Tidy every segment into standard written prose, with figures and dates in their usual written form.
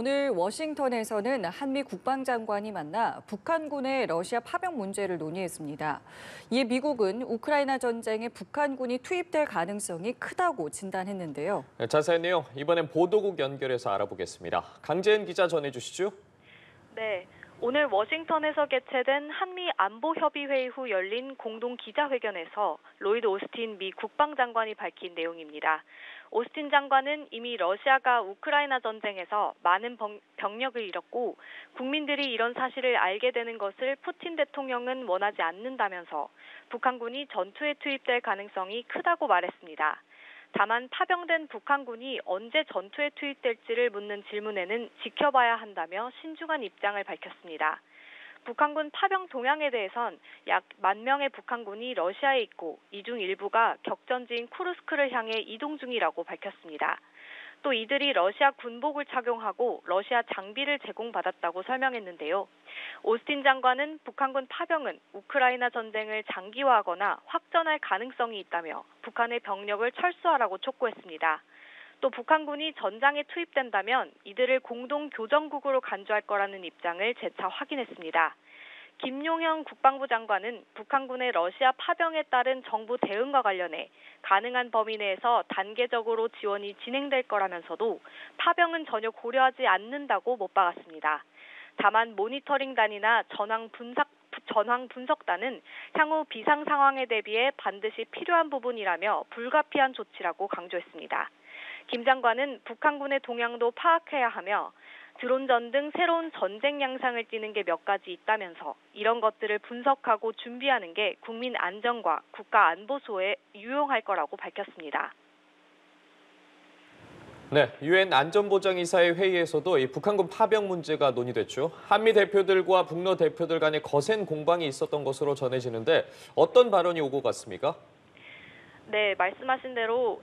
오늘 워싱턴에서는 한미 국방장관이 만나 북한군의 러시아 파병 문제를 논의했습니다. 이에 미국은 우크라이나 전쟁에 북한군이 투입될 가능성이 크다고 진단했는데요. 자세한 내용 이번엔 보도국 연결해서 알아보겠습니다. 강재은 기자 전해주시죠. 네, 오늘 워싱턴에서 개최된 한미 안보협의회의 후 열린 공동 기자회견에서 로이드 오스틴 미 국방장관이 밝힌 내용입니다. 오스틴 장관은 이미 러시아가 우크라이나 전쟁에서 많은 병력을 잃었고 국민들이 이런 사실을 알게 되는 것을 푸틴 대통령은 원하지 않는다면서 북한군이 전투에 투입될 가능성이 크다고 말했습니다. 다만 파병된 북한군이 언제 전투에 투입될지를 묻는 질문에는 지켜봐야 한다며 신중한 입장을 밝혔습니다. 북한군 파병 동향에 대해선 약 10,000명의 북한군이 러시아에 있고 이 중 일부가 격전지인 쿠르스크를 향해 이동 중이라고 밝혔습니다. 또 이들이 러시아 군복을 착용하고 러시아 장비를 제공받았다고 설명했는데요. 오스틴 장관은 북한군 파병은 우크라이나 전쟁을 장기화하거나 확전할 가능성이 있다며 북한의 병력을 철수하라고 촉구했습니다. 또 북한군이 전장에 투입된다면 이들을 공동교정국으로 간주할 거라는 입장을 재차 확인했습니다. 김용현 국방부 장관은 북한군의 러시아 파병에 따른 정부 대응과 관련해 가능한 범위 내에서 단계적으로 지원이 진행될 거라면서도 파병은 전혀 고려하지 않는다고 못 박았습니다. 다만 모니터링단이나 전황 분석단은 향후 비상 상황에 대비해 반드시 필요한 부분이라며 불가피한 조치라고 강조했습니다. 김 장관은 북한군의 동향도 파악해야 하며 드론전 등 새로운 전쟁 양상을 띠는 게 몇 가지 있다면서 이런 것들을 분석하고 준비하는 게 국민 안전과 국가 안보소에 유용할 거라고 밝혔습니다. 네, 유엔 안전보장이사회 회의에서도 이 북한군 파병 문제가 논의됐죠. 한미 대표들과 북러 대표들 간의 거센 공방이 있었던 것으로 전해지는데 어떤 발언이 오고 갔습니까? 네, 말씀하신 대로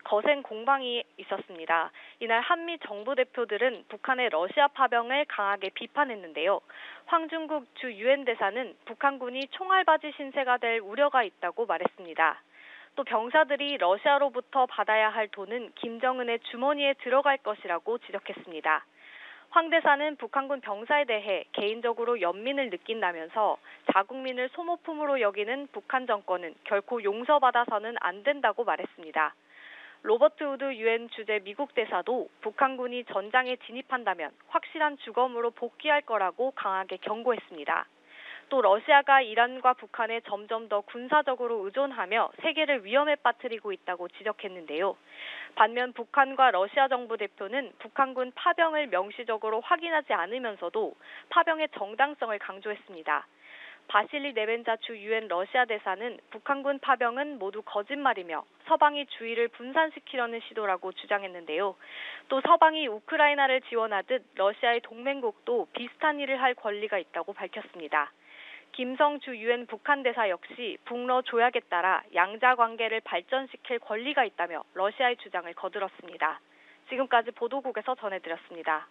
거센 공방이 있었습니다. 이날 한미 정부 대표들은 북한의 러시아 파병을 강하게 비판했는데요. 황중국 주 유엔 대사는 북한군이 총알바지 신세가 될 우려가 있다고 말했습니다. 또 병사들이 러시아로부터 받아야 할 돈은 김정은의 주머니에 들어갈 것이라고 지적했습니다. 황 대사는 북한군 병사에 대해 개인적으로 연민을 느낀다면서 자국민을 소모품으로 여기는 북한 정권은 결코 용서받아서는 안 된다고 말했습니다. 로버트 우드 유엔 주재 미국 대사도 북한군이 전장에 진입한다면 확실한 주검으로 복귀할 거라고 강하게 경고했습니다. 또 러시아가 이란과 북한에 점점 더 군사적으로 의존하며 세계를 위험에 빠뜨리고 있다고 지적했는데요. 반면 북한과 러시아 정부 대표는 북한군 파병을 명시적으로 확인하지 않으면서도 파병의 정당성을 강조했습니다. 바실리 네벤자 주 유엔 러시아 대사는 북한군 파병은 모두 거짓말이며 서방이 주의를 분산시키려는 시도라고 주장했는데요. 또 서방이 우크라이나를 지원하듯 러시아의 동맹국도 비슷한 일을 할 권리가 있다고 밝혔습니다. 김성 주 유엔 북한 대사 역시 북러 조약에 따라 양자 관계를 발전시킬 권리가 있다며 러시아의 주장을 거들었습니다. 지금까지 보도국에서 전해드렸습니다.